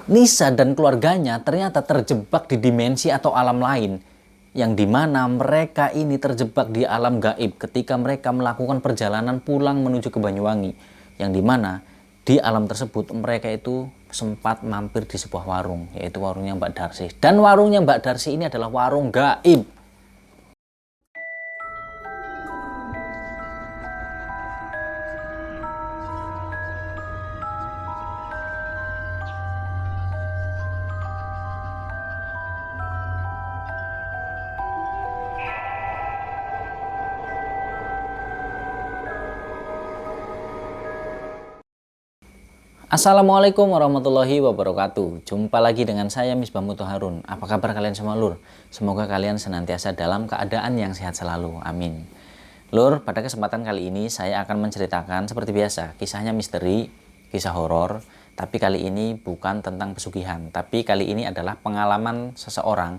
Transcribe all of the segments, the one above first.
Nisa dan keluarganya ternyata terjebak di dimensi atau alam lain, yang dimana mereka ini terjebak di alam gaib ketika mereka melakukan perjalanan pulang menuju ke Banyuwangi, yang dimana di alam tersebut mereka itu sempat mampir di sebuah warung, yaitu warungnya Mbak Darsi. Dan warungnya Mbak Darsi ini adalah warung gaib. Assalamualaikum warahmatullahi wabarakatuh. Jumpa lagi dengan saya Misbah Muthaharun. Apa kabar kalian semua, Lur? Semoga kalian senantiasa dalam keadaan yang sehat selalu. Amin. Lur, pada kesempatan kali ini saya akan menceritakan seperti biasa kisahnya misteri, kisah horor. Tapi kali ini bukan tentang pesugihan, tapi kali ini adalah pengalaman seseorang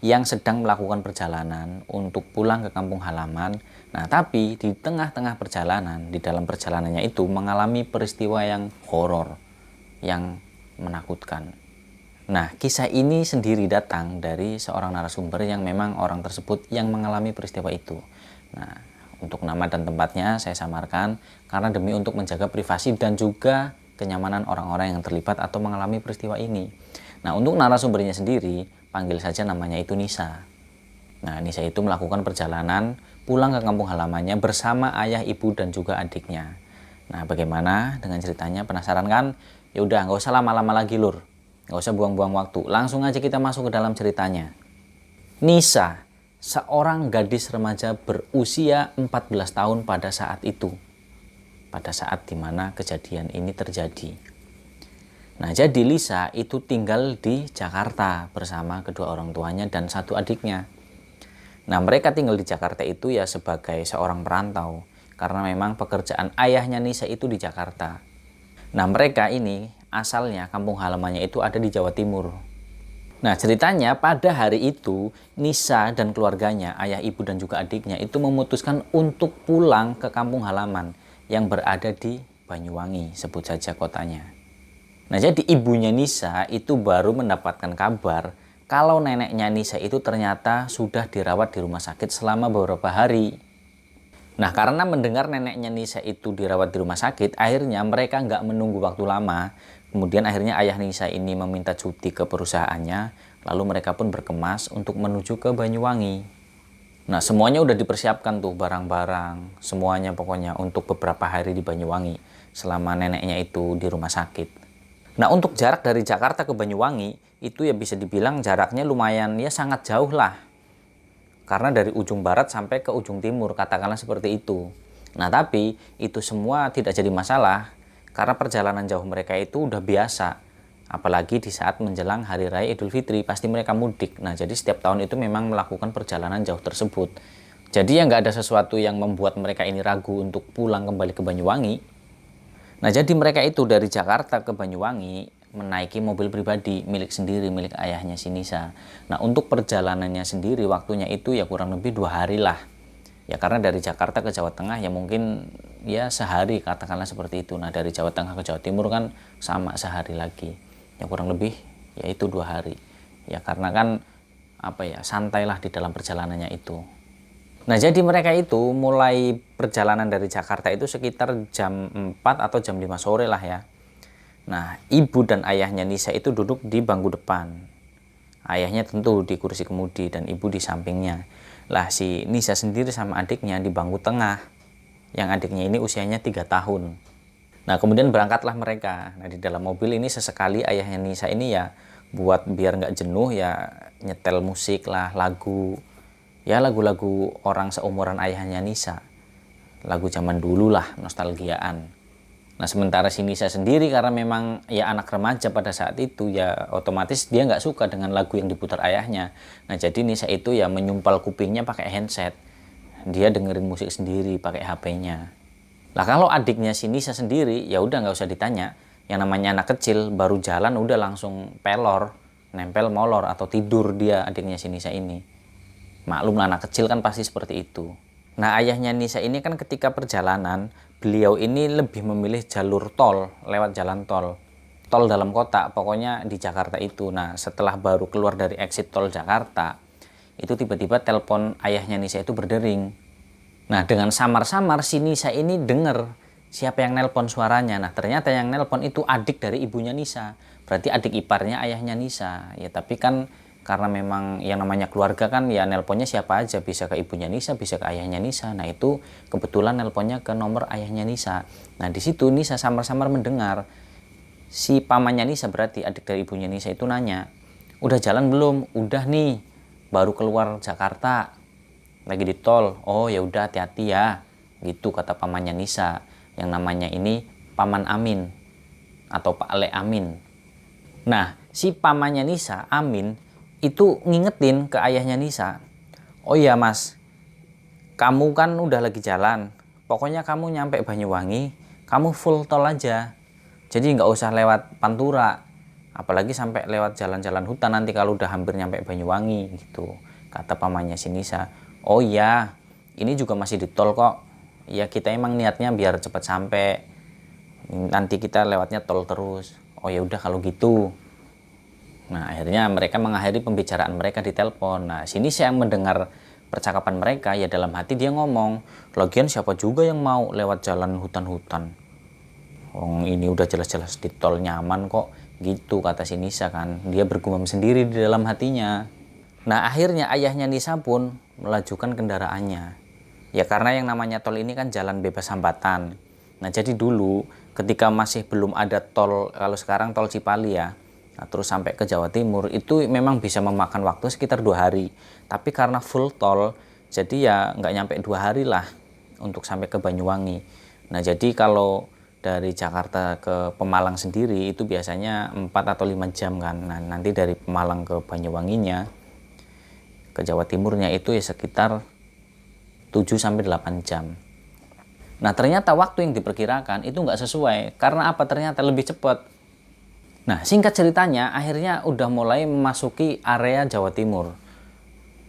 yang sedang melakukan perjalanan untuk pulang ke kampung halaman. Nah, tapi di tengah-tengah perjalanan, di dalam perjalanannya itu mengalami peristiwa yang horor, yang menakutkan. Nah, kisah ini sendiri datang dari seorang narasumber yang memang orang tersebut yang mengalami peristiwa itu. Nah, untuk nama dan tempatnya saya samarkan karena demi untuk menjaga privasi dan juga kenyamanan orang-orang yang terlibat atau mengalami peristiwa ini. Nah, untuk narasumbernya sendiri, panggil saja namanya itu Nisa. Nah, Nisa itu melakukan perjalanan pulang ke kampung halamannya bersama ayah, ibu, dan juga adiknya. Nah, bagaimana dengan ceritanya? Penasaran kan? Ya udah, nggak usah lama-lama lagi, Lur. Nggak usah buang-buang waktu. Langsung aja kita masuk ke dalam ceritanya. Nisa, seorang gadis remaja berusia 14 tahun pada saat itu. Pada saat dimana kejadian ini terjadi. Nah, jadi Lisa itu tinggal di Jakarta bersama kedua orang tuanya dan satu adiknya. Nah, mereka tinggal di Jakarta itu ya sebagai seorang perantau, karena memang pekerjaan ayahnya Nisa itu di Jakarta. Nah, mereka ini asalnya kampung halamannya itu ada di Jawa Timur. Nah, ceritanya pada hari itu Nisa dan keluarganya, ayah, ibu, dan juga adiknya itu memutuskan untuk pulang ke kampung halaman yang berada di Banyuwangi, sebut saja kotanya. Nah, jadi ibunya Nisa itu baru mendapatkan kabar kalau neneknya Nisa itu ternyata sudah dirawat di rumah sakit selama beberapa hari. Nah, karena mendengar neneknya Nisa itu dirawat di rumah sakit, akhirnya mereka nggak menunggu waktu lama. Kemudian akhirnya ayah Nisa ini meminta cuti ke perusahaannya, lalu mereka pun berkemas untuk menuju ke Banyuwangi. Nah, semuanya udah dipersiapkan tuh barang-barang, semuanya pokoknya untuk beberapa hari di Banyuwangi selama neneknya itu di rumah sakit. Nah, untuk jarak dari Jakarta ke Banyuwangi itu ya bisa dibilang jaraknya lumayan ya sangat jauh lah. Karena dari ujung barat sampai ke ujung timur, katakanlah seperti itu. Nah, tapi itu semua tidak jadi masalah karena perjalanan jauh mereka itu udah biasa. Apalagi di saat menjelang Hari Raya Idul Fitri, pasti mereka mudik. Nah, jadi setiap tahun itu memang melakukan perjalanan jauh tersebut. Jadi ya nggak ada sesuatu yang membuat mereka ini ragu untuk pulang kembali ke Banyuwangi. Nah, jadi mereka itu dari Jakarta ke Banyuwangi menaiki mobil pribadi milik sendiri, milik ayahnya si Nisa. Nah, untuk perjalanannya sendiri waktunya itu ya kurang lebih 2 hari lah. Ya karena dari Jakarta ke Jawa Tengah ya mungkin ya sehari, katakanlah seperti itu. Nah, dari Jawa Tengah ke Jawa Timur kan sama sehari lagi. Ya kurang lebih yaitu 2 hari. Ya karena kan apa ya, santailah di dalam perjalanannya itu. Nah, jadi mereka itu mulai perjalanan dari Jakarta itu sekitar jam 4 atau jam 5 sore lah ya. Nah, ibu dan ayahnya Nisa itu duduk di bangku depan. Ayahnya tentu di kursi kemudi dan ibu di sampingnya. Lah, si Nisa sendiri sama adiknya di bangku tengah. Yang adiknya ini usianya 3 tahun. Nah, kemudian berangkatlah mereka. Nah, di dalam mobil ini sesekali ayahnya Nisa ini ya buat biar nggak jenuh ya nyetel musik lah, lagu. Ya lagu-lagu orang seumuran ayahnya Nisa. Lagu zaman dulu lah, nostalgiaan. Nah, sementara si Nisa sendiri karena memang ya anak remaja pada saat itu ya otomatis dia nggak suka dengan lagu yang diputar ayahnya. Nah, jadi Nisa itu ya menyumpal kupingnya pakai handset. Dia dengerin musik sendiri pakai HP-nya. Lah, kalau adiknya si Nisa sendiri ya udah nggak usah ditanya. Yang namanya anak kecil baru jalan udah langsung pelor, nempel molor atau tidur dia adiknya si Nisa ini. Maklum lah, anak kecil kan pasti seperti itu. Nah, ayahnya Nisa ini kan ketika perjalanan beliau ini lebih memilih jalur tol, lewat jalan tol. tol dalam kota, pokoknya di Jakarta itu. Nah, setelah baru keluar dari exit tol Jakarta, itu tiba-tiba telepon ayahnya Nisa itu berdering. Nah, dengan samar-samar si Nisa ini dengar siapa yang nelpon suaranya. Nah, ternyata yang nelpon itu adik dari ibunya Nisa. Berarti adik iparnya ayahnya Nisa. Ya, tapi kan karena memang yang namanya keluarga kan ya nelponnya siapa aja, bisa ke ibunya Nisa, bisa ke ayahnya Nisa. Nah, itu kebetulan nelponnya ke nomor ayahnya Nisa. Nah, di situ Nisa samar-samar mendengar si pamannya Nisa, berarti adik dari ibunya Nisa itu nanya, "Udah jalan belum?" "Udah nih, baru keluar Jakarta, lagi di tol." "Oh, ya udah, hati-hati ya." Gitu kata pamannya Nisa, yang namanya ini Paman Amin atau Pak Le Amin. Nah, si pamannya Nisa, Amin, itu ngingetin ke ayahnya Nisa, "Oh iya Mas, kamu kan udah lagi jalan, pokoknya kamu nyampe Banyuwangi, kamu full tol aja. Jadi nggak usah lewat Pantura, apalagi sampai lewat jalan-jalan hutan nanti kalau udah hampir nyampe Banyuwangi," gitu kata pamannya si Nisa. "Oh iya, ini juga masih di tol kok. Ya kita emang niatnya biar cepat sampai, nanti kita lewatnya tol terus." "Oh ya udah kalau gitu." Nah, akhirnya mereka mengakhiri pembicaraan mereka di telepon. Nah, sini saya mendengar percakapan mereka, ya dalam hati dia ngomong, "Lagian siapa juga yang mau lewat jalan hutan-hutan? Ini udah jelas-jelas di tol nyaman kok." Gitu kata si Nisa kan. Dia bergumam sendiri di dalam hatinya. Nah, akhirnya ayahnya Nisa pun melajukan kendaraannya. Ya karena yang namanya tol ini kan jalan bebas hambatan. Nah, jadi dulu ketika masih belum ada tol, kalau sekarang tol Cipali ya, nah, terus sampai ke Jawa Timur itu memang bisa memakan waktu sekitar 2 hari. Tapi karena full tol, jadi ya nggak nyampe 2 hari lah untuk sampai ke Banyuwangi. Nah, jadi kalau dari Jakarta ke Pemalang sendiri itu biasanya 4 atau 5 jam kan. Nah, nanti dari Pemalang ke Banyuwanginya, ke Jawa Timurnya itu ya sekitar 7 sampai 8 jam. Nah, ternyata waktu yang diperkirakan itu nggak sesuai. Karena apa? Ternyata lebih cepat. Nah, singkat ceritanya, akhirnya udah mulai memasuki area Jawa Timur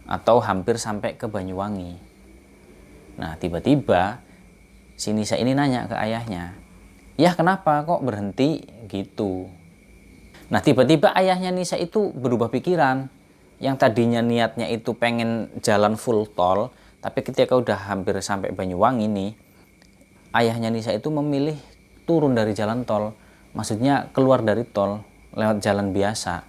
atau hampir sampai ke Banyuwangi. Nah, tiba-tiba si Nisa ini nanya ke ayahnya, "Ya kenapa kok berhenti?" Gitu. Nah, tiba-tiba ayahnya Nisa itu berubah pikiran. Yang tadinya niatnya itu pengen jalan full tol, tapi ketika udah hampir sampai Banyuwangi nih, ayahnya Nisa itu memilih turun dari jalan tol. Maksudnya keluar dari tol lewat jalan biasa.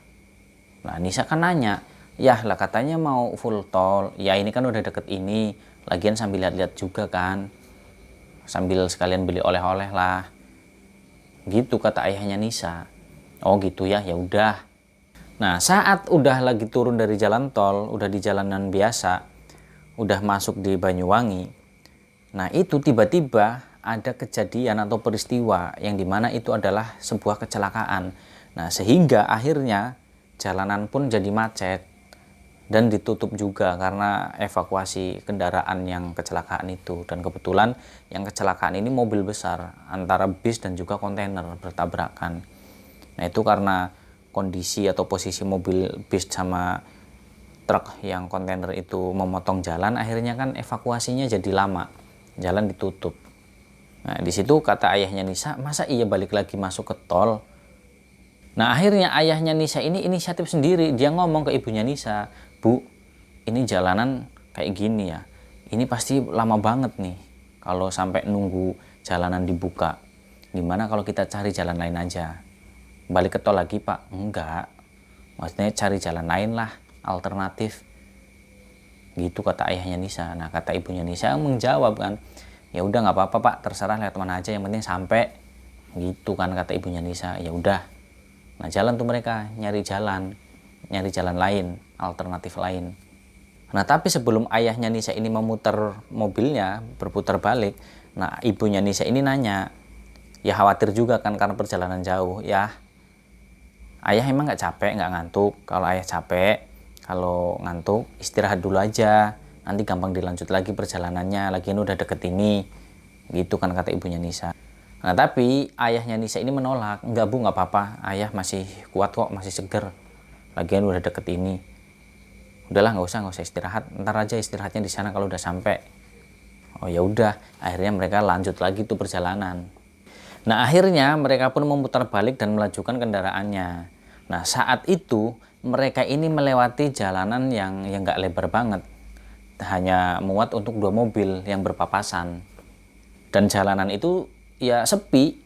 Nah, Nisa kan nanya, "Ya lah katanya mau full tol. Ya ini kan udah deket ini. Lagian sambil lihat-lihat juga kan. Sambil sekalian beli oleh-oleh lah." Gitu kata ayahnya Nisa. "Oh gitu ya, ya udah." Nah, saat udah lagi turun dari jalan tol, udah di jalanan biasa, udah masuk di Banyuwangi. Nah, itu tiba-tiba ada kejadian atau peristiwa yang dimana itu adalah sebuah kecelakaan. Nah, sehingga akhirnya jalanan pun jadi macet dan ditutup juga karena evakuasi kendaraan yang kecelakaan itu. Dan kebetulan yang kecelakaan ini mobil besar antara bis dan juga kontainer bertabrakan. Nah, itu karena kondisi atau posisi mobil bis sama truk yang kontainer itu memotong jalan, akhirnya kan evakuasinya jadi lama, jalan ditutup. Nah, di situ kata ayahnya Nisa, "Masa iya balik lagi masuk ke tol?" Nah, akhirnya ayahnya Nisa ini inisiatif sendiri, dia ngomong ke ibunya Nisa, "Bu, ini jalanan kayak gini ya, ini pasti lama banget nih kalau sampai nunggu jalanan dibuka. Gimana kalau kita cari jalan lain aja?" "Balik ke tol lagi Pak?" "Enggak, maksudnya cari jalan lain lah, alternatif." Gitu kata ayahnya Nisa. Nah, kata ibunya Nisa menjawab kan, "Ya udah nggak apa-apa Pak, terserah lewat mana aja, yang penting sampai." Gitu kan kata ibunya Nisa. Ya udah. Nah, jalan tuh mereka nyari jalan lain, alternatif lain. Nah, tapi sebelum ayahnya Nisa ini memutar mobilnya, berputar balik, nah ibunya Nisa ini nanya, ya khawatir juga kan karena perjalanan jauh, "Ya, ayah emang nggak capek, nggak ngantuk? Kalau ayah capek, kalau ngantuk istirahat dulu aja, nanti gampang dilanjut lagi perjalanannya, lagian udah deket ini." Gitu kan kata ibunya Nisa. Nah, tapi ayahnya Nisa ini menolak, "Enggak Bu, nggak apa-apa, ayah masih kuat kok, masih seger, lagian udah deket ini. Udahlah, nggak usah istirahat, ntar aja istirahatnya di sana kalau udah sampai." Oh ya udah, akhirnya mereka lanjut lagi tuh perjalanan. Nah, akhirnya mereka pun memutar balik dan melajukan kendaraannya. Nah, saat itu mereka ini melewati jalanan yang nggak lebar banget, hanya muat untuk 2 mobil yang berpapasan. Dan jalanan itu ya sepi,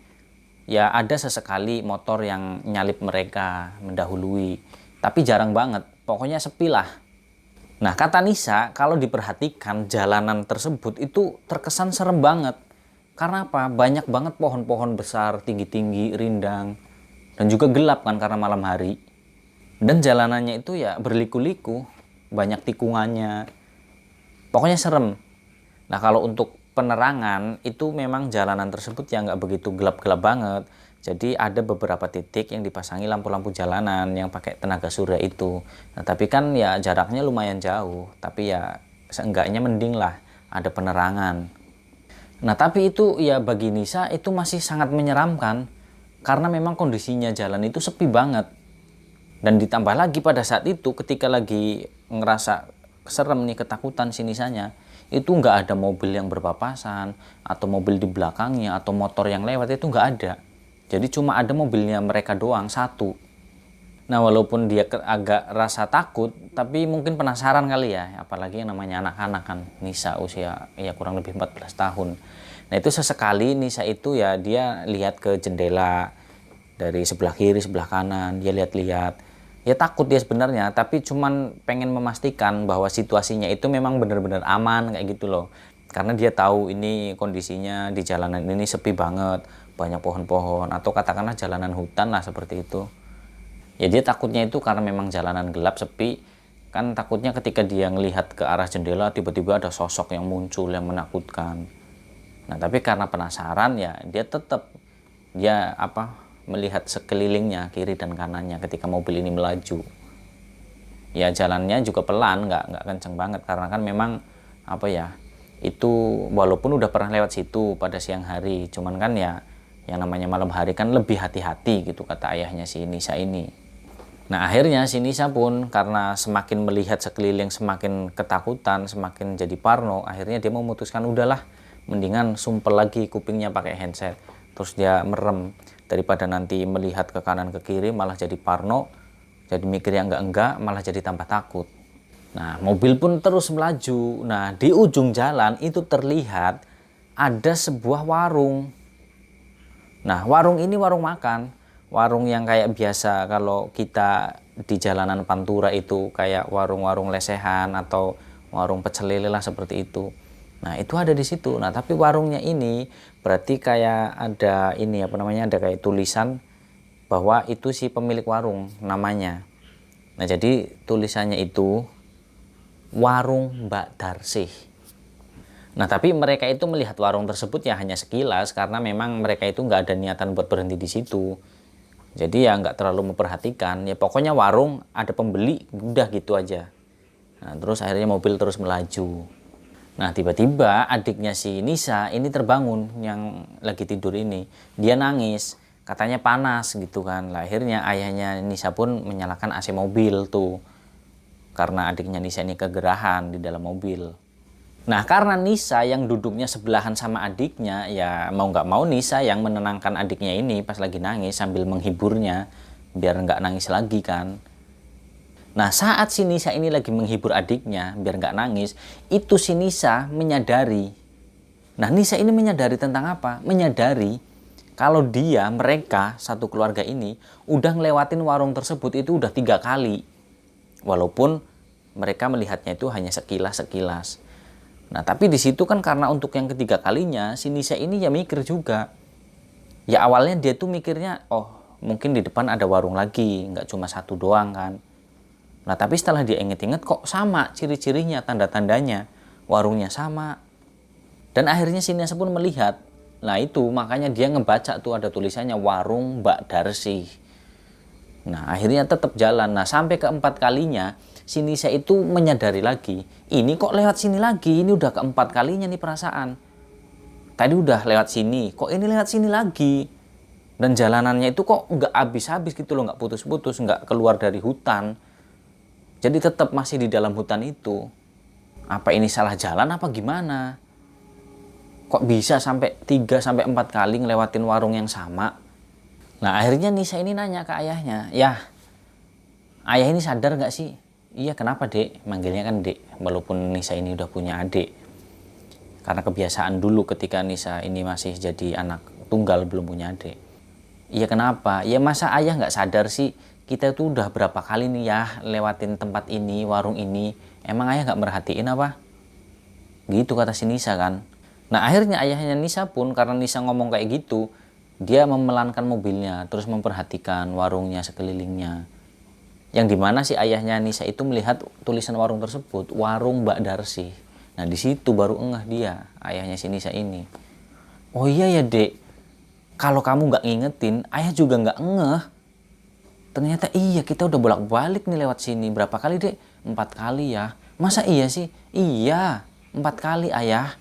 ya ada sesekali motor yang nyalip mereka, mendahului, tapi jarang banget, pokoknya sepi lah. Nah, kata Nisa, kalau diperhatikan jalanan tersebut itu terkesan serem banget. Karena apa? Banyak banget pohon-pohon besar, tinggi-tinggi, rindang, dan juga gelap kan karena malam hari. Dan jalanannya itu ya berliku-liku, banyak tikungannya, pokoknya serem. Nah, kalau untuk penerangan itu memang jalanan tersebut ya nggak begitu gelap-gelap banget. Jadi ada beberapa titik yang dipasangi lampu-lampu jalanan yang pakai tenaga surya itu. Nah, tapi kan ya jaraknya lumayan jauh. Tapi ya seenggaknya mending lah ada penerangan. Nah, tapi itu ya bagi Nisa itu masih sangat menyeramkan. Karena memang kondisinya jalan itu sepi banget. Dan ditambah lagi pada saat itu ketika lagi ngerasa serem nih, ketakutan si Nisanya, itu nggak ada mobil yang berpapasan atau mobil di belakangnya atau motor yang lewat, itu nggak ada. Jadi cuma ada mobilnya mereka doang, satu. Nah, walaupun dia agak rasa takut, tapi mungkin penasaran kali ya, apalagi yang namanya anak-anak kan, Nisa usia ya kurang lebih 14 tahun. Nah, itu sesekali Nisa itu ya dia lihat ke jendela dari sebelah kiri, sebelah kanan, dia lihat-lihat. Ya takut dia sebenarnya, tapi cuman pengen memastikan bahwa situasinya itu memang benar-benar aman kayak gitu loh. Karena dia tahu ini kondisinya di jalanan ini sepi banget, banyak pohon-pohon atau katakanlah jalanan hutan lah seperti itu. Ya dia takutnya itu karena memang jalanan gelap, sepi, kan takutnya ketika dia ngelihat ke arah jendela tiba-tiba ada sosok yang muncul yang menakutkan. Nah, tapi karena penasaran ya dia melihat sekelilingnya kiri dan kanannya ketika mobil ini melaju. Ya jalannya juga pelan, nggak kenceng banget karena kan memang itu walaupun udah pernah lewat situ pada siang hari, cuman kan ya yang namanya malam hari kan lebih hati-hati gitu kata ayahnya si Nisa ini. Nah, akhirnya si Nisa pun karena semakin melihat sekeliling semakin ketakutan, semakin jadi parno, akhirnya dia memutuskan udahlah mendingan sumpel lagi kupingnya pakai headset. Terus dia merem, daripada nanti melihat ke kanan ke kiri malah jadi parno, jadi mikir yang enggak malah jadi tambah takut. Nah, mobil pun terus melaju. Nah, di ujung jalan itu terlihat ada sebuah warung. Nah, warung ini warung makan, warung yang kayak biasa kalau kita di jalanan Pantura itu kayak warung-warung lesehan atau warung pecel lele lah seperti itu. Nah, itu ada di situ. Nah, tapi warungnya ini berarti kayak ada ada kayak tulisan bahwa itu si pemilik warung namanya. Nah, jadi tulisannya itu Warung Mbak Darsih. Nah, tapi mereka itu melihat warung tersebut ya hanya sekilas karena memang mereka itu nggak ada niatan buat berhenti di situ. Jadi ya nggak terlalu memperhatikan. Ya pokoknya warung ada pembeli, udah gitu aja. Nah, terus akhirnya mobil terus melaju. Nah, tiba-tiba adiknya si Nisa ini terbangun yang lagi tidur ini. Dia nangis, katanya panas gitu kan. Lah, akhirnya ayahnya Nisa pun menyalakan AC mobil tuh. Karena adiknya Nisa ini kegerahan di dalam mobil. Nah, karena Nisa yang duduknya sebelahan sama adiknya, ya mau nggak mau Nisa yang menenangkan adiknya ini pas lagi nangis sambil menghiburnya biar nggak nangis lagi kan. Nah, saat si Nisa ini lagi menghibur adiknya biar nggak nangis, itu si Nisa menyadari. Nah, Nisa ini menyadari tentang apa? Menyadari kalau mereka satu keluarga ini udah ngelewatin warung tersebut itu udah 3 kali. Walaupun mereka melihatnya itu hanya sekilas-sekilas. Nah, tapi di situ kan karena untuk yang ketiga kalinya si Nisa ini ya mikir juga. Ya awalnya dia tuh mikirnya, oh mungkin di depan ada warung lagi, nggak cuma satu doang kan. Nah, tapi setelah dia inget-inget kok sama ciri-cirinya, tanda-tandanya, warungnya sama. Dan akhirnya si Nisa pun melihat. Nah, itu makanya dia ngebaca tuh ada tulisannya Warung Mbak Darsih. Nah, akhirnya tetap jalan. Nah, sampai keempat kalinya si Nisa itu menyadari lagi, ini kok lewat sini lagi, ini udah keempat kalinya nih perasaan. Tadi udah lewat sini, kok ini lewat sini lagi. Dan jalanannya itu kok nggak habis-habis gitu loh, nggak putus-putus, nggak keluar dari hutan. Jadi tetap masih di dalam hutan itu. Apa ini salah jalan apa gimana? Kok bisa sampai 3 sampai 4 kali ngelewatin warung yang sama? Nah akhirnya Nisa ini nanya ke ayahnya, "Ya, ayah ini sadar nggak sih?" "Iya, kenapa dek?" Manggilnya kan dek, walaupun Nisa ini udah punya adik. Karena kebiasaan dulu ketika Nisa ini masih jadi anak tunggal, belum punya adik. "Iya, kenapa?" "Ya masa ayah nggak sadar sih, kita tuh udah berapa kali nih ya lewatin tempat ini, warung ini. Emang ayah nggak merhatiin apa?" Gitu kata si Nisa kan. Nah akhirnya ayahnya Nisa pun, karena Nisa ngomong kayak gitu, dia memelankan mobilnya, terus memperhatikan warungnya sekelilingnya. Yang dimana si ayahnya Nisa itu melihat tulisan warung tersebut, warung Mbak Darsi. Nah di situ baru ngeh dia, ayahnya si Nisa ini. "Oh iya ya dek, kalau kamu nggak ngingetin, ayah juga nggak ngeh. Ternyata iya, kita udah bolak-balik nih lewat sini. Berapa kali dek?" "4 kali ya." "Masa iya sih?" "Iya, 4 kali ayah."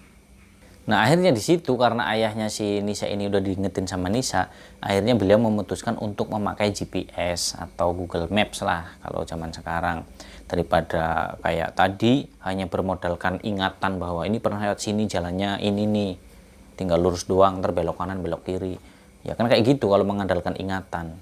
Nah akhirnya di situ, karena ayahnya si Nisa ini udah diingetin sama Nisa, akhirnya beliau memutuskan untuk memakai GPS atau Google Maps lah kalau zaman sekarang. Daripada kayak tadi hanya bermodalkan ingatan bahwa ini pernah lewat sini, jalannya ini nih, tinggal lurus doang, ntar belok kanan belok kiri. Ya kan kayak gitu kalau mengandalkan ingatan.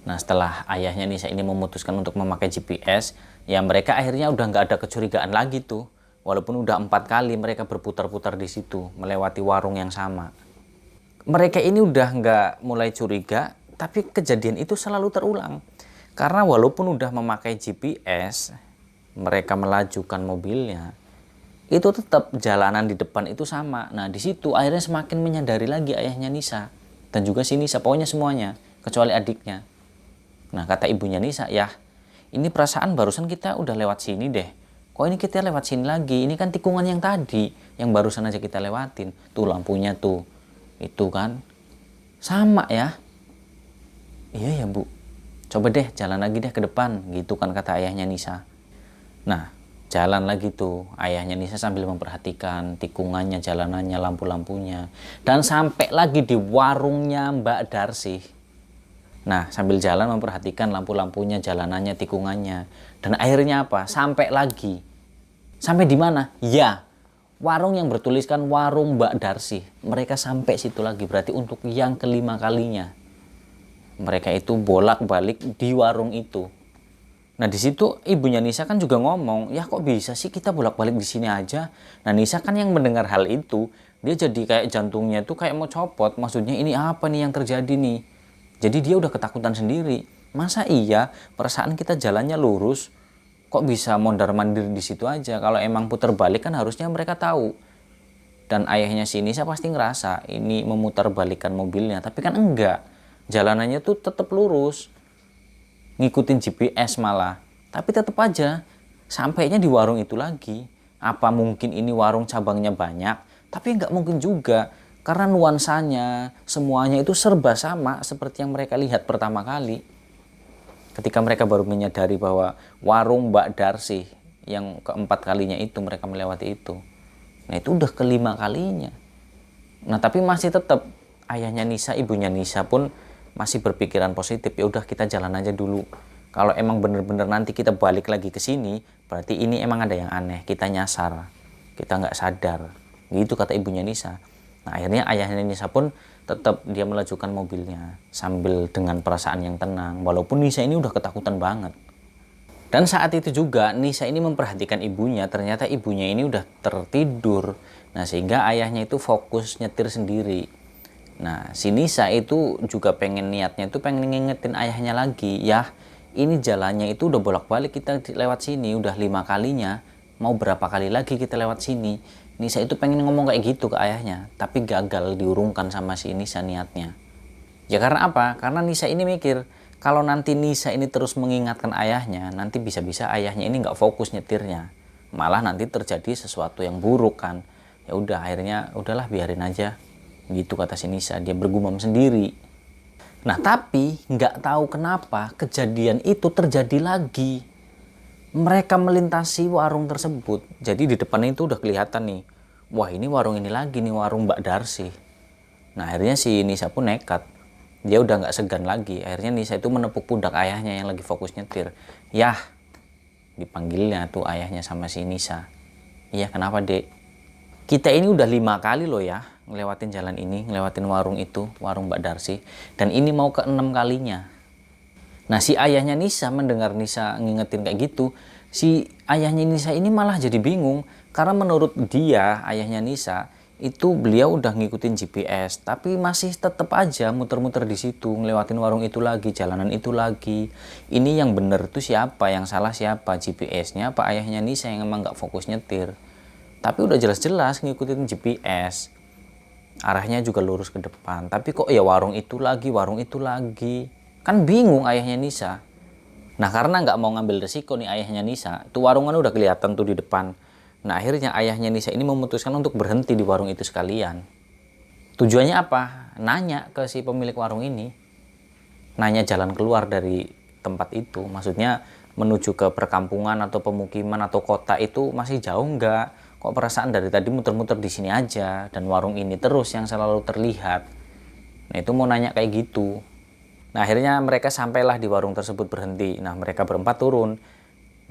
Nah setelah ayahnya Nisa ini memutuskan untuk memakai GPS, ya mereka akhirnya udah nggak ada kecurigaan lagi tuh. Walaupun udah 4 kali mereka berputar-putar di situ, melewati warung yang sama. Mereka ini udah nggak mulai curiga, tapi kejadian itu selalu terulang. Karena walaupun udah memakai GPS, mereka melajukan mobilnya, itu tetap jalanan di depan itu sama. Nah di situ akhirnya semakin menyadari lagi ayahnya Nisa. Dan juga si Nisa, pokoknya semuanya, kecuali adiknya. Nah kata ibunya Nisa, "Ya ini perasaan barusan kita udah lewat sini deh. Kok ini kita lewat sini lagi? Ini kan tikungan yang tadi, yang barusan aja kita lewatin. Tuh lampunya tuh, itu kan sama ya." "Iya ya bu, coba deh jalan lagi deh ke depan," gitu kan kata ayahnya Nisa. Nah jalan lagi tuh ayahnya Nisa sambil memperhatikan tikungannya, jalanannya, lampu-lampunya. Dan sampai lagi di warungnya Mbak Darsi. Nah sambil jalan memperhatikan lampu-lampunya, jalanannya, tikungannya. Dan akhirnya apa? Sampai lagi. Sampai di mana? Ya, warung yang bertuliskan warung Mbak Darsi. Mereka sampai situ lagi, berarti untuk yang kelima kalinya. Mereka itu bolak-balik di warung itu. Nah di situ ibunya Nisa kan juga ngomong, "Ya kok bisa sih kita bolak-balik di sini aja?" Nah Nisa kan yang mendengar hal itu, dia jadi kayak jantungnya tuh kayak mau copot. Maksudnya ini apa nih yang terjadi nih? Jadi dia udah ketakutan sendiri. Masa iya perasaan kita jalannya lurus, kok bisa mondar-mandir di situ aja? Kalau emang putar balik kan harusnya mereka tahu. Dan ayahnya si Nisa pasti ngerasa ini memutar balikan mobilnya, tapi kan enggak. Jalanannya tuh tetap lurus, ngikutin GPS malah. Tapi tetap aja sampainya di warung itu lagi. Apa mungkin ini warung cabangnya banyak? Tapi nggak mungkin juga, karena nuansanya semuanya itu serba sama seperti yang mereka lihat pertama kali. Ketika mereka baru menyadari bahwa warung Mbak Darsi yang keempat kalinya itu mereka melewati itu. Nah itu udah kelima kalinya. Nah tapi masih tetap ayahnya Nisa, ibunya Nisa pun masih berpikiran positif. Ya udah kita jalan aja dulu. Kalau emang bener-bener nanti kita balik lagi ke sini, berarti ini emang ada yang aneh. Kita nyasar, kita nggak sadar. Gitu kata ibunya Nisa. Nah akhirnya ayahnya Nisa pun tetap dia melajukan mobilnya sambil dengan perasaan yang tenang. Walaupun Nisa ini udah ketakutan banget. Dan saat itu juga Nisa ini memperhatikan ibunya. Ternyata ibunya ini udah tertidur. Nah sehingga ayahnya itu fokus nyetir sendiri. Nah si Nisa itu juga niatnya itu pengen ngingetin ayahnya lagi. "Ya ini jalannya itu udah bolak-balik kita lewat sini. Udah 5 kalinya. Mau berapa kali lagi kita lewat sini?" Nisa itu pengen ngomong kayak gitu ke ayahnya. Tapi gagal diurungkan sama si Nisa niatnya. Ya karena apa? Karena Nisa ini mikir, kalau nanti Nisa ini terus mengingatkan ayahnya, nanti bisa-bisa ayahnya ini nggak fokus nyetirnya. Malah nanti terjadi sesuatu yang buruk kan. Ya udah akhirnya udahlah biarin aja. Gitu kata si Nisa, dia bergumam sendiri. Nah tapi nggak tahu kenapa kejadian itu terjadi lagi. Mereka melintasi warung tersebut. Jadi di depan itu udah kelihatan nih. Wah ini warung ini lagi nih, warung Mbak Darsi. Nah akhirnya si Nisa pun nekat. Dia udah nggak segan lagi. Akhirnya Nisa itu menepuk pundak ayahnya yang lagi fokus nyetir. "Yah," dipanggilnya tuh ayahnya sama si Nisa. "Iya kenapa dek?" Kita ini udah 5 kali loh ya ngelewatin jalan ini, ngelewatin warung itu, warung Mbak Darsi. Dan ini mau ke-6 kalinya. Nah, si ayahnya Nisa mendengar Nisa ngingetin kayak gitu, si ayahnya Nisa ini malah jadi bingung. Karena menurut dia, ayahnya Nisa, itu beliau udah ngikutin GPS, tapi masih tetap aja muter-muter di situ, ngelewatin warung itu lagi, jalanan itu lagi. Ini yang bener tuh siapa, yang salah siapa, GPS-nya apa ayahnya Nisa yang emang nggak fokus nyetir. Tapi udah jelas-jelas ngikutin GPS, arahnya juga lurus ke depan, tapi kok ya warung itu lagi, warung itu lagi. Kan bingung ayahnya Nisa. Nah, karena nggak mau ngambil resiko nih ayahnya Nisa, tuh warungan udah kelihatan tuh di depan. Nah, akhirnya ayahnya Nisa ini memutuskan untuk berhenti di warung itu sekalian. Tujuannya apa? Nanya ke si pemilik warung ini. Nanya jalan keluar dari tempat itu. Maksudnya menuju ke perkampungan atau pemukiman atau kota itu masih jauh nggak? Kok perasaan dari tadi muter-muter di sini aja dan warung ini terus yang selalu terlihat. Nah, itu mau nanya kayak gitu. Nah, akhirnya mereka sampailah di warung tersebut berhenti. Nah, mereka berempat turun.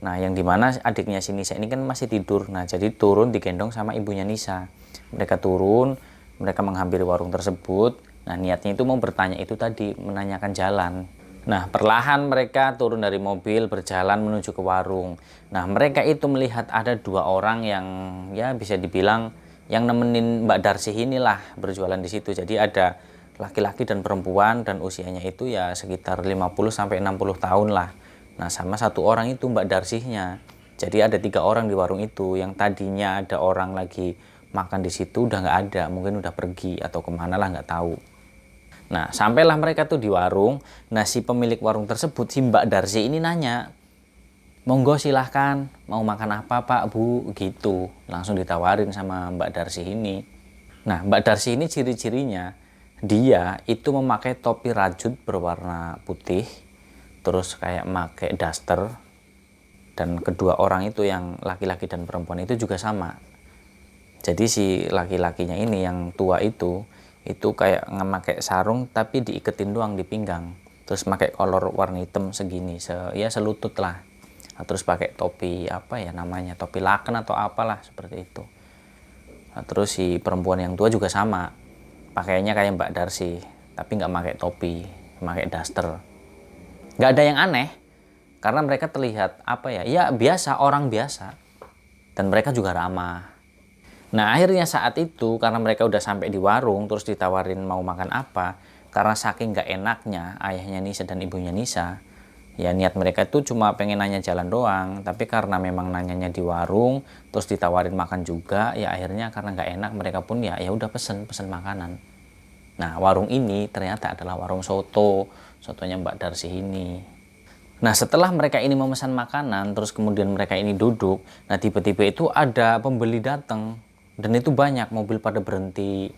Nah, yang dimana adiknya si Nisa ini kan masih tidur. Nah, jadi turun digendong sama ibunya Nisa. Mereka turun, mereka menghampiri warung tersebut. Nah, niatnya itu mau bertanya itu tadi, menanyakan jalan. Nah, perlahan mereka turun dari mobil, berjalan menuju ke warung. Nah, mereka itu melihat ada 2 orang yang ya bisa dibilang yang nemenin Mbak Darsi inilah berjualan di situ. Jadi ada laki-laki dan perempuan dan usianya itu ya sekitar 50-60 tahun lah. Nah, sama 1 orang itu Mbak Darsinya. Jadi ada 3 orang di warung itu. Yang tadinya ada orang lagi makan di situ udah nggak ada, mungkin udah pergi atau kemana lah nggak tahu. Nah, sampailah mereka tuh di warung. Nah, si pemilik warung tersebut, si Mbak Darsi ini nanya, monggo silahkan, mau makan apa Pak Bu, gitu. Langsung ditawarin sama Mbak Darsi ini. Nah, Mbak Darsi ini ciri-cirinya, dia itu memakai topi rajut berwarna putih, terus kayak pakai daster, dan kedua orang itu yang laki-laki dan perempuan itu juga sama. Jadi si laki-lakinya ini yang tua itu kayak ngemakai sarung tapi diiketin doang di pinggang, terus pakai kolor warna hitam segini, ya selutut lah. Nah, terus pakai topi apa ya namanya, topi laken atau apalah seperti itu. Nah, terus si perempuan yang tua juga sama, pakainya kayak Mbak Darsi, tapi nggak pakai topi, pakai daster. Nggak ada yang aneh, karena mereka terlihat apa ya, ya biasa, orang biasa, dan mereka juga ramah. Nah, akhirnya saat itu karena mereka udah sampai di warung, terus ditawarin mau makan apa, karena saking nggak enaknya ayahnya Nisa dan ibunya Nisa, ya niat mereka itu cuma pengen nanya jalan doang, tapi karena memang nanyanya di warung, terus ditawarin makan juga, ya akhirnya karena nggak enak mereka pun ya udah pesen makanan. Nah, warung ini ternyata adalah warung sotonya Mbak Darsi ini. Nah, setelah mereka ini memesan makanan, terus kemudian mereka ini duduk, nah tiba-tiba itu ada pembeli datang, dan itu banyak, mobil pada berhenti.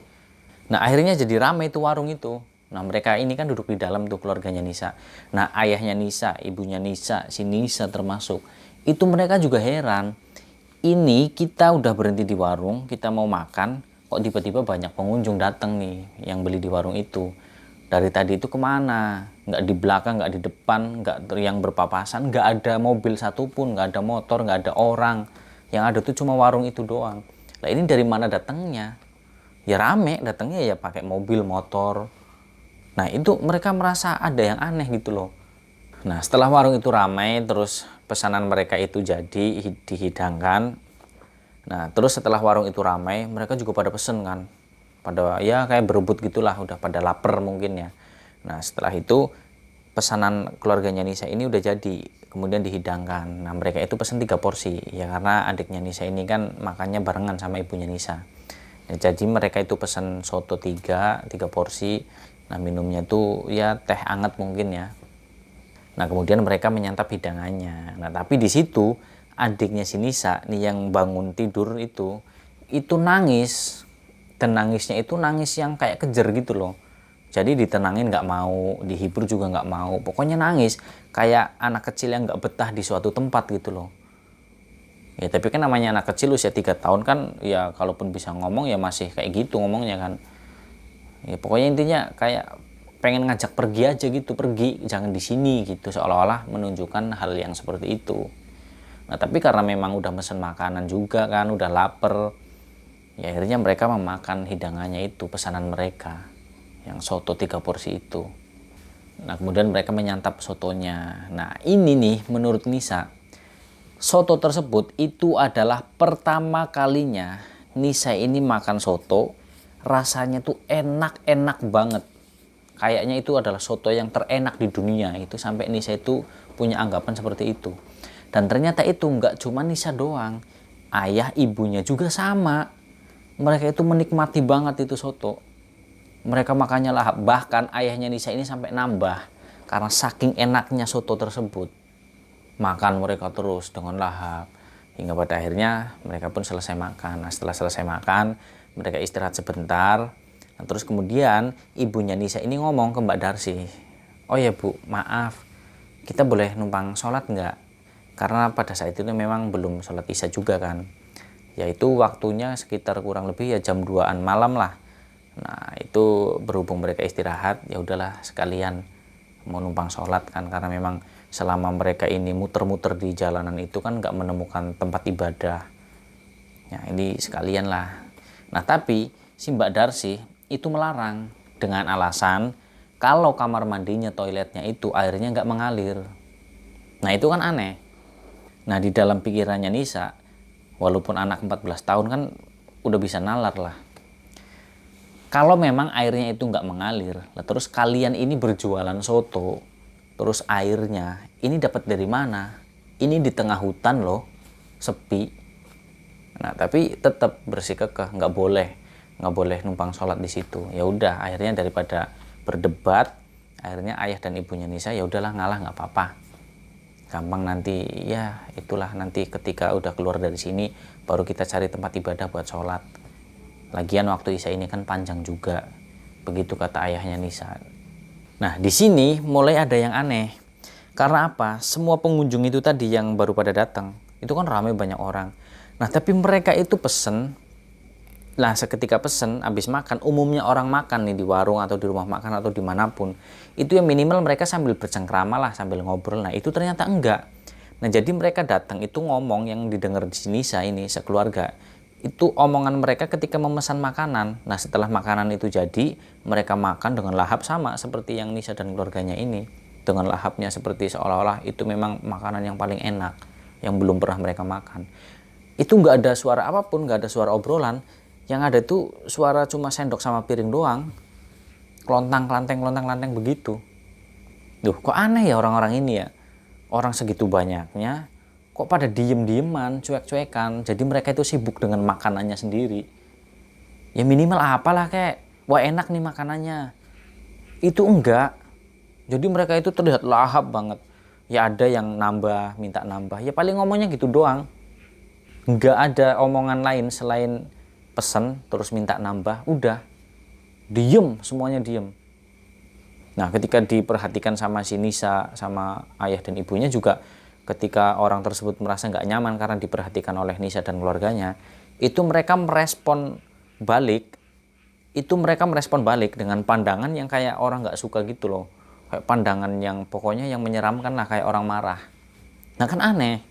Nah, akhirnya jadi ramai itu warung itu. Nah, mereka ini kan duduk di dalam tuh keluarganya Nisa. Nah, ayahnya Nisa, ibunya Nisa, si Nisa termasuk. Itu mereka juga heran. Ini kita udah berhenti di warung, kita mau makan, kok tiba-tiba banyak pengunjung datang nih yang beli di warung itu. Dari tadi itu kemana? Nggak di belakang, nggak di depan, nggak yang berpapasan, nggak ada mobil satupun, nggak ada motor, nggak ada orang. Yang ada tuh cuma warung itu doang. Lah, ini dari mana datangnya? Ya rame, datangnya ya pakai mobil, motor. Nah, itu mereka merasa ada yang aneh gitu loh. Nah, setelah warung itu ramai, terus pesanan mereka itu jadi dihidangkan. Nah, terus setelah warung itu ramai, mereka juga pada pesen kan. Pada ya kayak berebut gitulah, udah pada lapar mungkin ya. Nah, setelah itu pesanan keluarganya Nisa ini udah jadi, kemudian dihidangkan. Nah, mereka itu pesen 3 porsi ya, karena adiknya Nisa ini kan makannya barengan sama ibunya Nisa. Nah, jadi mereka itu pesen soto 3 porsi. Nah, minumnya tuh ya teh hangat mungkin ya. Nah, kemudian mereka menyantap hidangannya. Nah, tapi di situ adiknya si Nisa nih yang bangun tidur itu nangis. Dan nangisnya itu nangis yang kayak kejer gitu loh. Jadi ditenangin nggak mau, dihibur juga nggak mau. Pokoknya nangis kayak anak kecil yang nggak betah di suatu tempat gitu loh. Ya, tapi kan namanya anak kecil usia 3 tahun kan, ya kalaupun bisa ngomong ya masih kayak gitu ngomongnya kan. Ya pokoknya intinya kayak pengen ngajak pergi aja gitu, pergi, jangan di sini gitu, seolah-olah menunjukkan hal yang seperti itu. Nah, tapi karena memang udah mesen makanan juga kan, udah lapar. Ya akhirnya mereka memakan hidangannya itu, pesanan mereka, yang soto 3 porsi itu. Nah kemudian mereka menyantap sotonya. Nah ini nih menurut Nisa, soto tersebut itu adalah pertama kalinya Nisa ini makan soto, rasanya tuh enak-enak banget. Kayaknya itu adalah soto yang terenak di dunia itu, sampai Nisa itu punya anggapan seperti itu. Dan ternyata itu nggak cuma Nisa doang, ayah ibunya juga sama. Mereka itu menikmati banget itu soto. Mereka makannya lahap, bahkan ayahnya Nisa ini sampai nambah karena saking enaknya soto tersebut. Makan mereka terus dengan lahap hingga pada akhirnya mereka pun selesai makan. Nah setelah selesai makan, mereka istirahat sebentar. Nah, terus kemudian ibunya Nisa ini ngomong ke Mbak Darsi, "Oh ya Bu, maaf, kita boleh numpang sholat nggak?" Karena pada saat itu memang belum sholat isya juga kan. Yaitu waktunya sekitar kurang lebih ya jam 2-an malam lah. Nah itu berhubung mereka istirahat, ya udahlah sekalian mau numpang sholat kan. Karena memang selama mereka ini muter-muter di jalanan itu kan nggak menemukan tempat ibadah. Ya ini sekalian lah. Nah tapi si Mbak Darsi itu melarang dengan alasan kalau kamar mandinya, toiletnya itu airnya nggak mengalir. Nah itu kan aneh. Nah di dalam pikirannya Nisa, walaupun anak 14 tahun kan udah bisa nalar lah. Kalau memang airnya itu nggak mengalir, lah terus kalian ini berjualan soto, terus airnya ini dapat dari mana? Ini di tengah hutan loh, sepi. Nah tapi tetap bersikukuh nggak boleh numpang sholat di situ. Ya udah, akhirnya daripada berdebat, akhirnya ayah dan ibunya Nisa ya udahlah ngalah, nggak apa-apa, gampang nanti, ya itulah nanti ketika udah keluar dari sini baru kita cari tempat ibadah buat sholat. Lagian waktu isya ini kan panjang juga, begitu kata ayahnya Nisa. Nah di sini mulai ada yang aneh. Karena apa? Semua pengunjung itu tadi yang baru pada datang itu kan ramai banyak orang. Nah tapi mereka itu pesen. Nah seketika pesen, habis makan, umumnya orang makan nih di warung atau di rumah makan atau dimanapun, itu yang minimal mereka sambil bercengkrama lah, sambil ngobrol. Nah itu ternyata enggak. Nah jadi mereka datang itu ngomong, yang didengar di sini saya ini sekeluarga, itu omongan mereka ketika memesan makanan. Nah setelah makanan itu jadi, mereka makan dengan lahap sama seperti yang Nisa dan keluarganya ini. Dengan lahapnya seperti seolah-olah itu memang makanan yang paling enak, yang belum pernah mereka makan. Itu nggak ada suara apapun, nggak ada suara obrolan. Yang ada tuh suara cuma sendok sama piring doang. Klontang-klanteng begitu. Duh, kok aneh ya orang-orang ini ya. Orang segitu banyaknya, kok pada diem-dieman, cuek-cuekan. Jadi mereka itu sibuk dengan makanannya sendiri. Ya minimal apalah kayak, wah enak nih makanannya. Itu enggak. Jadi mereka itu terlihat lahap banget. Ya ada yang nambah, minta nambah. Ya paling ngomongnya gitu doang. Enggak ada omongan lain selain pesen terus minta nambah, udah diem, semuanya diem. Nah ketika diperhatikan sama si Nisa sama ayah dan ibunya juga, ketika orang tersebut merasa nggak nyaman karena diperhatikan oleh Nisa dan keluarganya, itu mereka merespon balik. Dengan pandangan yang kayak orang nggak suka gitu loh, kayak pandangan yang pokoknya yang menyeramkan lah, kayak orang marah. Nah kan aneh,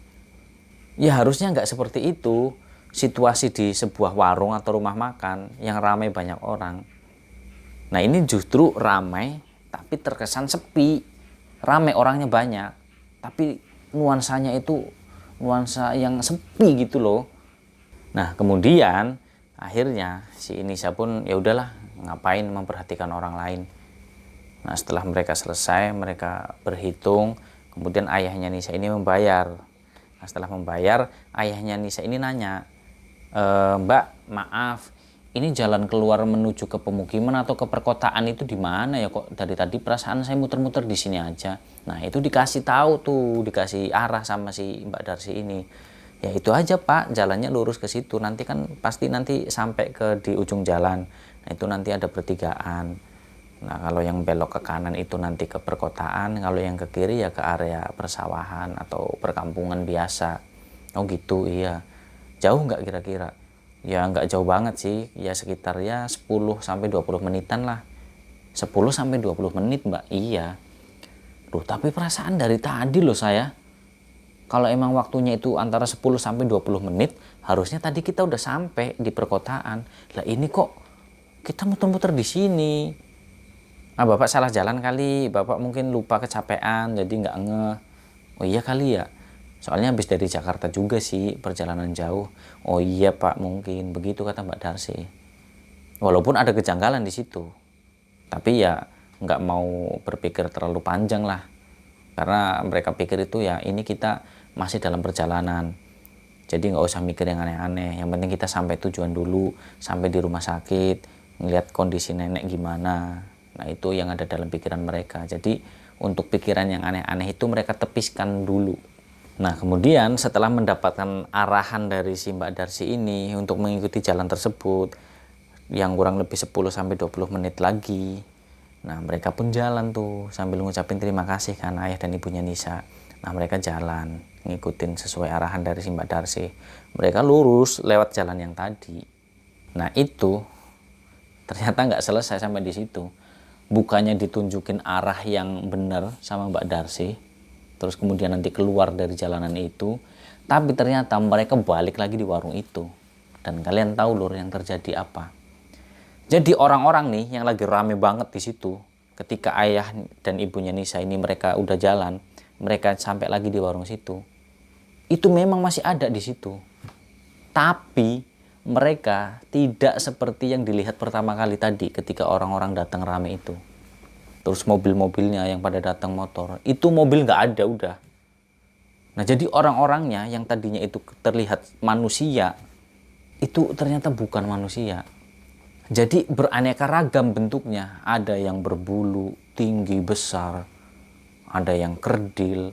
ya harusnya nggak seperti itu situasi di sebuah warung atau rumah makan yang ramai banyak orang. Nah ini justru ramai tapi terkesan sepi. Ramai orangnya banyak, tapi nuansanya itu nuansa yang sepi gitu loh. Nah kemudian akhirnya si Nisa pun ya udahlah, ngapain memperhatikan orang lain. Nah setelah mereka selesai, mereka berhitung, kemudian ayahnya Nisa ini membayar. Nah setelah membayar, ayahnya Nisa ini nanya, "Mbak, maaf, ini jalan keluar menuju ke pemukiman atau ke perkotaan itu di mana ya? Kok dari tadi perasaan saya muter-muter di sini aja." Nah itu dikasih tahu tuh, dikasih arah sama si Mbak Darsi ini. Ya itu aja Pak, jalannya lurus ke situ. Nanti kan pasti nanti sampai ke di ujung jalan. Nah itu nanti ada pertigaan. Nah kalau yang belok ke kanan itu nanti ke perkotaan, kalau yang ke kiri ya ke area persawahan atau perkampungan biasa. Oh gitu, iya. Jauh nggak kira-kira? Ya nggak jauh banget sih, ya sekitar ya 10-20 menitan lah. 10-20 menit Mbak, iya. Loh tapi perasaan dari tadi loh saya, Kalau emang waktunya itu antara 10 sampai 20 menit, harusnya tadi kita udah sampai di perkotaan. Lah ini kok kita muter-muter di sini. Ah, Bapak salah jalan kali, Bapak mungkin lupa kecapean, jadi nggak ngeh. Oh iya kali ya, soalnya habis dari Jakarta juga sih, perjalanan jauh. Oh iya Pak, mungkin begitu kata Mbak Darsi. Walaupun ada kejanggalan di situ, tapi ya nggak mau berpikir terlalu panjang lah. Karena mereka pikir itu ya ini kita masih dalam perjalanan. Jadi nggak usah mikir yang aneh-aneh. Yang penting kita sampai tujuan dulu, sampai di rumah sakit, ngeliat kondisi nenek gimana. Nah itu yang ada dalam pikiran mereka. Jadi untuk pikiran yang aneh-aneh itu mereka tepiskan dulu. Nah kemudian setelah mendapatkan arahan dari si Mbak Darsi ini untuk mengikuti jalan tersebut, yang kurang lebih 10-20 menit lagi, nah mereka pun jalan tuh sambil ngucapin terima kasih kan ayah dan ibunya Nisa. Nah mereka jalan ngikutin sesuai arahan dari si Mbak Darsi. Mereka lurus lewat jalan yang tadi. Nah itu ternyata nggak selesai sampai di situ. Bukannya ditunjukin arah yang benar sama Mbak Darsi, terus kemudian nanti keluar dari jalanan itu, tapi ternyata mereka balik lagi di warung itu. Dan kalian tahu lur yang terjadi apa? Jadi orang-orang nih yang lagi rame banget di situ, ketika ayah dan ibunya Nisa ini mereka udah jalan, mereka sampai lagi di warung situ, itu memang masih ada di situ. Tapi mereka tidak seperti yang dilihat pertama kali tadi ketika orang-orang datang rame itu. Terus mobil-mobilnya yang pada datang motor, itu mobil nggak ada udah. Nah jadi orang-orangnya yang tadinya itu terlihat manusia, itu ternyata bukan manusia. Jadi beraneka ragam bentuknya, ada yang berbulu, tinggi, besar, ada yang kerdil.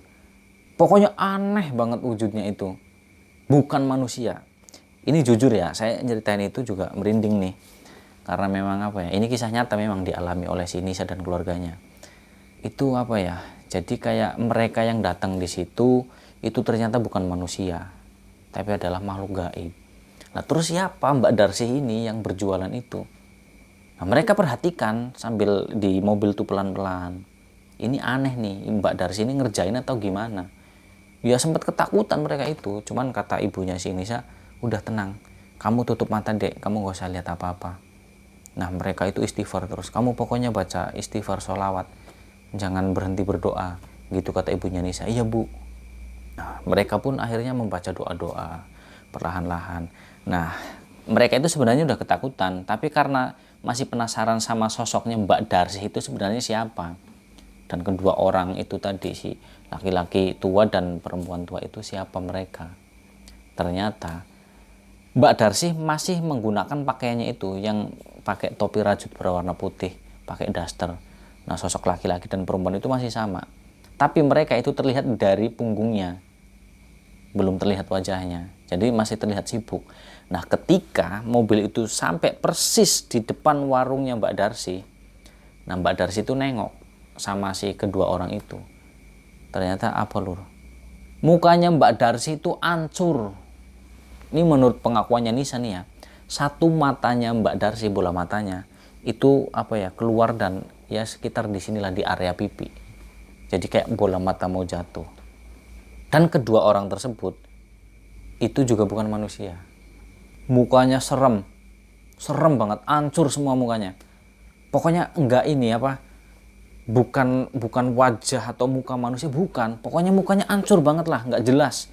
Pokoknya aneh banget wujudnya itu. Bukan manusia. Ini jujur ya, saya nyeritain itu juga merinding nih. Karena memang apa ya, ini kisah nyata memang dialami oleh si Nisa dan keluarganya. Itu apa ya, jadi kayak mereka yang datang di situ, itu ternyata bukan manusia, tapi adalah makhluk gaib. Nah terus siapa Mbak Darsi ini yang berjualan itu? Nah mereka perhatikan sambil di mobil tuh pelan-pelan. Ini aneh nih, Mbak Darsi ini ngerjain atau gimana? Ya sempat ketakutan mereka itu. Cuman kata ibunya si Nisa, udah tenang, kamu tutup mata dek, kamu gak usah lihat apa-apa. Nah mereka itu istighfar terus. Kamu pokoknya baca istighfar sholawat, jangan berhenti berdoa. Gitu kata ibunya Nisa. Iya bu. Nah mereka pun akhirnya membaca doa-doa perlahan-lahan. Nah, mereka itu sebenarnya udah ketakutan, tapi karena masih penasaran sama sosoknya Mbak Darsi itu sebenarnya siapa. Dan kedua orang itu tadi, si laki-laki tua dan perempuan tua itu siapa mereka. Ternyata Mbak Darsi masih menggunakan pakaiannya itu yang pakai topi rajut berwarna putih, pakai daster. Nah, sosok laki-laki dan perempuan itu masih sama. Tapi mereka itu terlihat dari punggungnya. Belum terlihat wajahnya. Jadi masih terlihat sibuk. Nah ketika mobil itu sampai persis di depan warungnya Mbak Darsi, nah Mbak Darsi itu nengok sama si kedua orang itu. Ternyata apa lur? Mukanya Mbak Darsi itu hancur. Ini menurut pengakuannya Nisa nih ya. Satu matanya Mbak Darsi, bola matanya, itu apa ya, keluar dan ya sekitar di sinilah di area pipi. Jadi kayak bola mata mau jatuh. Dan kedua orang tersebut itu juga bukan manusia. Mukanya serem banget, hancur semua mukanya. Pokoknya enggak ini apa, bukan wajah atau muka manusia, bukan. Pokoknya mukanya hancur banget lah, nggak jelas.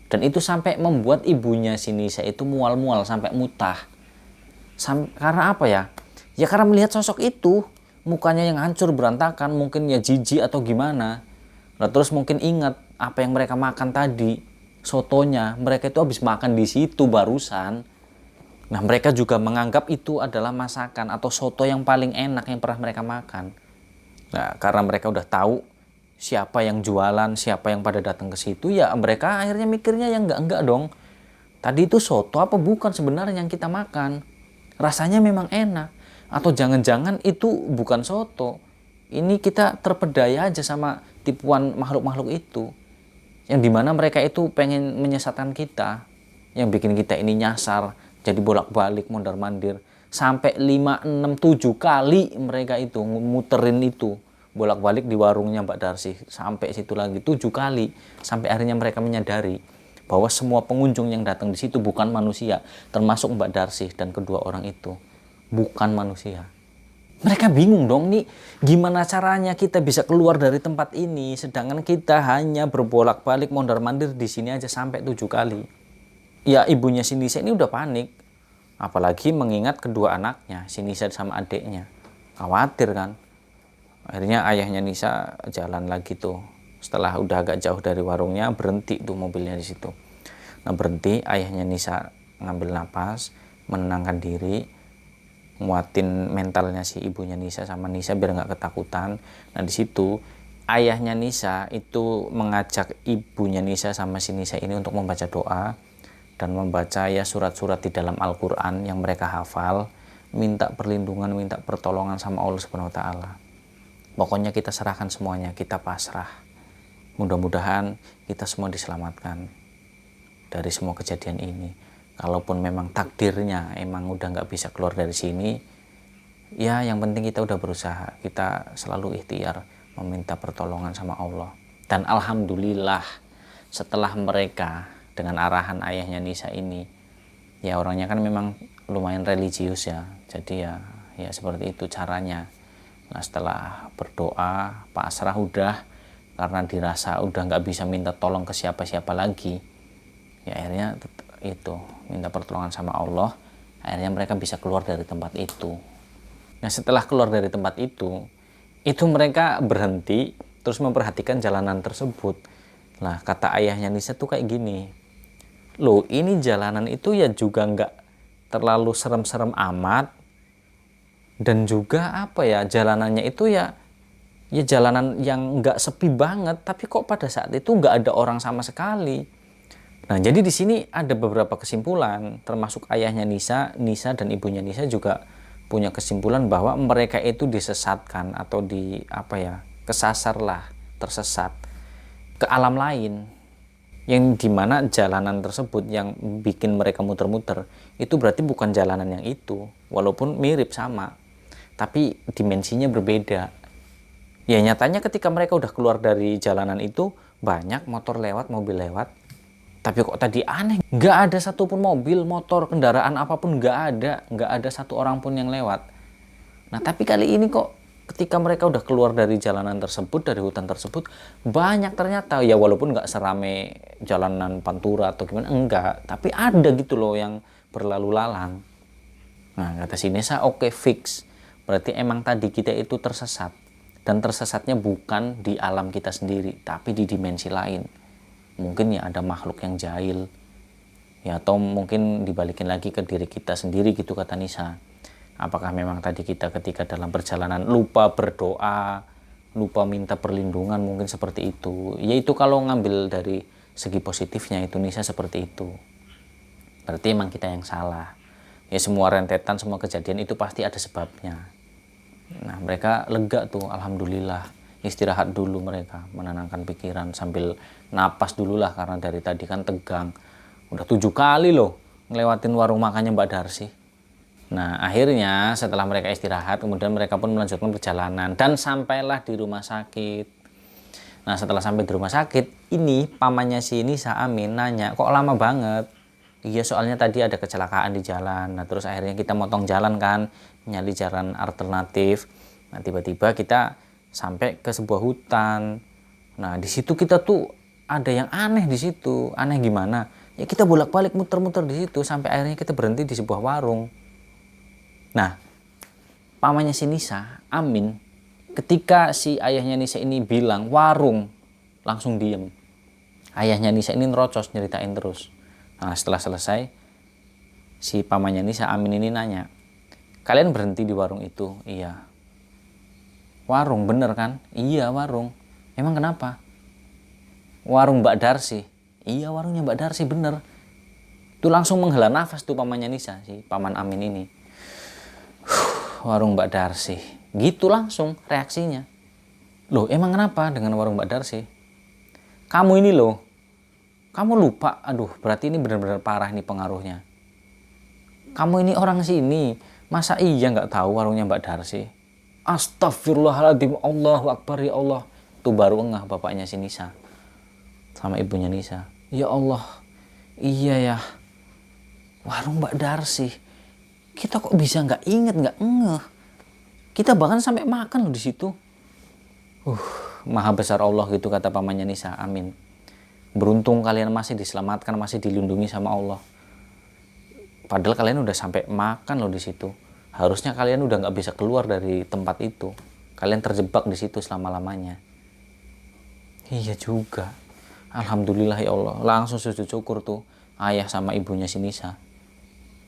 Dan itu sampai membuat ibunya si Nisa itu mual-mual sampai mutah. Karena apa ya? Ya karena melihat sosok itu, mukanya yang hancur berantakan, mungkin ya jijik atau gimana. Nah terus mungkin ingat apa yang mereka makan tadi. Sotonya, mereka itu habis makan di situ barusan. Nah mereka juga menganggap itu adalah masakan atau soto yang paling enak yang pernah mereka makan. Nah karena mereka udah tahu siapa yang jualan, siapa yang pada datang ke situ, ya mereka akhirnya mikirnya yang enggak dong. Tadi itu soto apa bukan sebenarnya yang kita makan? Rasanya memang enak. Atau jangan-jangan itu bukan soto. Ini kita terpedaya aja sama tipuan makhluk-makhluk itu. Yang dimana mereka itu pengen menyesatkan kita, yang bikin kita ini nyasar, jadi bolak-balik mondar-mandir sampai 5, 6, 7 kali mereka itu muterin itu bolak-balik di warungnya Mbak Darsi, sampai situ lagi 7 kali, sampai akhirnya mereka menyadari bahwa semua pengunjung yang datang di situ bukan manusia, termasuk Mbak Darsi dan kedua orang itu bukan manusia. Mereka bingung dong nih, gimana caranya kita bisa keluar dari tempat ini sedangkan kita hanya berbolak-balik mondar-mandir di sini aja sampai 7 kali. Ya ibunya si Nisa ini udah panik, apalagi mengingat kedua anaknya, si Nisa sama adiknya. Khawatir kan. Akhirnya ayahnya Nisa jalan lagi tuh. Setelah udah agak jauh dari warungnya, berhenti tuh mobilnya di situ. Nah berhenti, ayahnya Nisa ngambil napas, menenangkan diri, nguatin mentalnya si ibunya Nisa sama Nisa biar nggak ketakutan. Nah di situ ayahnya Nisa itu mengajak ibunya Nisa sama si Nisa ini untuk membaca doa dan membaca ya surat-surat di dalam Al-Quran yang mereka hafal, minta perlindungan, minta pertolongan sama Allah Subhanahu Wa Taala. Pokoknya kita serahkan semuanya, kita pasrah. Mudah-mudahan kita semua diselamatkan dari semua kejadian ini. Kalaupun memang takdirnya emang udah nggak bisa keluar dari sini, ya yang penting kita udah berusaha, kita selalu ikhtiar meminta pertolongan sama Allah. Dan alhamdulillah setelah mereka dengan arahan ayahnya Nisa ini, ya orangnya kan memang lumayan religius ya, jadi ya seperti itu caranya. Nah setelah berdoa pasrah udah, karena dirasa udah nggak bisa minta tolong ke siapa-siapa lagi, ya akhirnya itu minta pertolongan sama Allah, akhirnya mereka bisa keluar dari tempat itu. Nah setelah keluar dari tempat itu mereka berhenti terus memperhatikan jalanan tersebut. Nah kata ayahnya Nisa tuh kayak gini, loh ini jalanan itu ya juga nggak terlalu serem-serem amat, dan juga apa ya, jalanannya itu ya jalanan yang nggak sepi banget, tapi kok pada saat itu nggak ada orang sama sekali. Nah, jadi di sini ada beberapa kesimpulan, termasuk ayahnya Nisa dan ibunya Nisa juga punya kesimpulan bahwa mereka itu disesatkan atau kesasar lah, tersesat ke alam lain, yang dimana jalanan tersebut yang bikin mereka muter-muter itu berarti bukan jalanan yang itu, walaupun mirip sama, tapi dimensinya berbeda. Ya nyatanya ketika mereka udah keluar dari jalanan itu, banyak motor lewat, mobil lewat. Tapi kok tadi aneh, nggak ada satupun mobil, motor, kendaraan apapun nggak ada satu orang pun yang lewat. Nah tapi kali ini kok ketika mereka udah keluar dari jalanan tersebut, dari hutan tersebut, banyak ternyata, ya walaupun nggak serame jalanan Pantura atau gimana, enggak, tapi ada gitu loh yang berlalu lalang. Nah kata si Nesa, oke, fix, berarti emang tadi kita itu tersesat, dan tersesatnya bukan di alam kita sendiri, tapi di dimensi lain. Mungkin ya ada makhluk yang jahil, ya atau mungkin dibalikin lagi ke diri kita sendiri gitu kata Nisa. Apakah memang tadi kita ketika dalam perjalanan lupa berdoa, lupa minta perlindungan, mungkin seperti itu. Yaitu kalau ngambil dari segi positifnya itu Nisa seperti itu. Berarti emang kita yang salah. Ya semua rentetan, semua kejadian itu pasti ada sebabnya. Nah mereka lega tuh, alhamdulillah. Istirahat dulu mereka, menenangkan pikiran sambil napas dulu lah, karena dari tadi kan tegang. Udah 7 kali loh ngelewatin warung makannya Mbak Darsi. Nah akhirnya setelah mereka istirahat, kemudian mereka pun melanjutkan perjalanan dan sampailah di rumah sakit. Nah setelah sampai di rumah sakit, ini pamannya si Nisa Amin nanya, kok lama banget? Iya soalnya tadi ada kecelakaan di jalan. Nah terus akhirnya kita motong jalan kan, nyari jalan alternatif. Nah tiba-tiba kita sampai ke sebuah hutan. Nah di situ kita tuh ada yang aneh di situ. Aneh gimana? Ya kita bolak-balik muter-muter di situ sampai akhirnya kita berhenti di sebuah warung. Nah pamannya si Nisa, Amin, ketika si ayahnya Nisa ini bilang warung, langsung diem. Ayahnya Nisa ini nerocos nyeritain terus. Nah setelah selesai, si pamannya Nisa, Amin ini nanya, kalian berhenti di warung itu? Iya. Warung bener kan? Iya warung. Emang kenapa? Warung Mbak Darsi. Iya warungnya Mbak Darsi bener. Tuh langsung menghela nafas tuh pamannya Nisa, si paman Amin ini. Warung Mbak Darsi. Gitu langsung reaksinya. Loh emang kenapa dengan warung Mbak Darsi? Kamu ini loh, kamu lupa. Aduh berarti ini benar-benar parah nih pengaruhnya. Kamu ini orang sini, masa iya nggak tahu warungnya Mbak Darsi? Astagfirullahaladzim, Allahu Akbar, ya Allah. Itu baru ngeh bapaknya si Nisa sama ibunya Nisa. Ya Allah, iya ya, warung Mbak Darsi. Kita kok bisa nggak inget, nggak ngeh. Kita bahkan sampai makan loh di situ. Maha besar Allah gitu kata pamannya Nisa. Amin. Beruntung kalian masih diselamatkan, masih dilindungi sama Allah. Padahal kalian udah sampai makan loh di situ. Harusnya kalian udah nggak bisa keluar dari tempat itu. Kalian terjebak di situ selama-lamanya. Iya juga. Alhamdulillah ya Allah. Langsung sujud syukur tuh ayah sama ibunya si Nisa.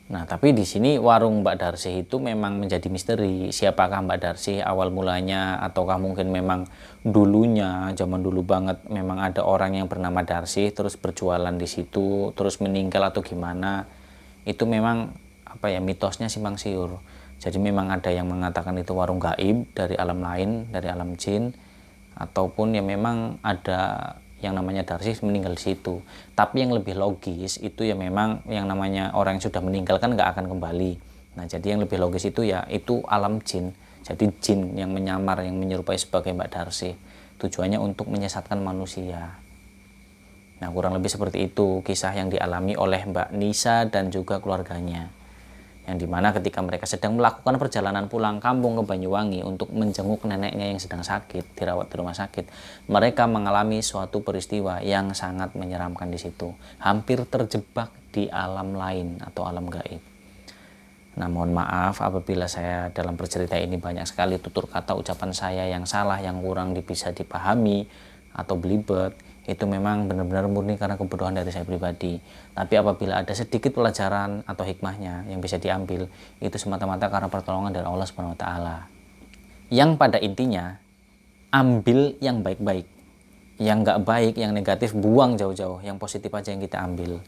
Nah, tapi di sini warung Mbak Darsi itu memang menjadi misteri. Siapakah Mbak Darsi awal mulanya, ataukah mungkin memang dulunya, zaman dulu banget memang ada orang yang bernama Darsi terus berjualan di situ, terus meninggal atau gimana. Itu memang apa ya, mitosnya simpang siur. Jadi memang ada yang mengatakan itu warung gaib dari alam lain, dari alam jin, ataupun ya memang ada yang namanya Darsi meninggal di situ. Tapi yang lebih logis itu ya memang yang namanya orang yang sudah meninggal kan nggak akan kembali. Nah, jadi yang lebih logis itu ya itu alam jin. Jadi jin yang menyamar, yang menyerupai sebagai Mbak Darsi. Tujuannya untuk menyesatkan manusia. Nah, kurang lebih seperti itu kisah yang dialami oleh Mbak Nisa dan juga keluarganya. Yang dimana ketika mereka sedang melakukan perjalanan pulang kampung ke Banyuwangi untuk menjenguk neneknya yang sedang sakit, dirawat di rumah sakit, mereka mengalami suatu peristiwa yang sangat menyeramkan di situ. Hampir terjebak di alam lain atau alam gaib. Nah, mohon maaf apabila saya dalam bercerita ini banyak sekali tutur kata ucapan saya yang salah, yang kurang bisa dipahami atau belibet. Itu memang benar-benar murni karena kebodohan dari saya pribadi. Tapi apabila ada sedikit pelajaran atau hikmahnya yang bisa diambil, itu semata-mata karena pertolongan dari Allah Subhanahu wa taala. Yang pada intinya, ambil yang baik-baik. Yang nggak baik, yang negatif buang jauh-jauh, yang positif aja yang kita ambil.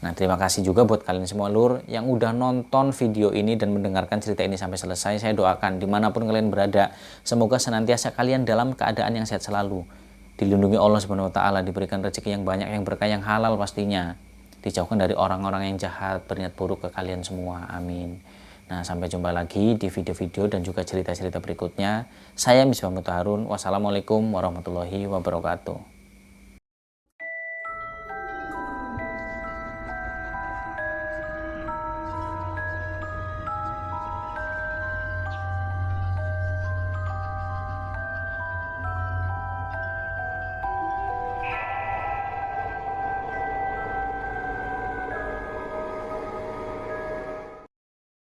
Nah, terima kasih juga buat kalian semua lur yang udah nonton video ini dan mendengarkan cerita ini sampai selesai. Saya doakan dimanapun kalian berada, semoga senantiasa kalian dalam keadaan yang sehat selalu, dilindungi Allah Subhanahu wa taala, diberikan rezeki yang banyak, yang berkah, yang halal pastinya. Dijauhkan dari orang-orang yang jahat, berniat buruk ke kalian semua. Amin. Nah, sampai jumpa lagi di video-video dan juga cerita-cerita berikutnya. Saya Misbah Mutahharun. Wassalamualaikum warahmatullahi wabarakatuh.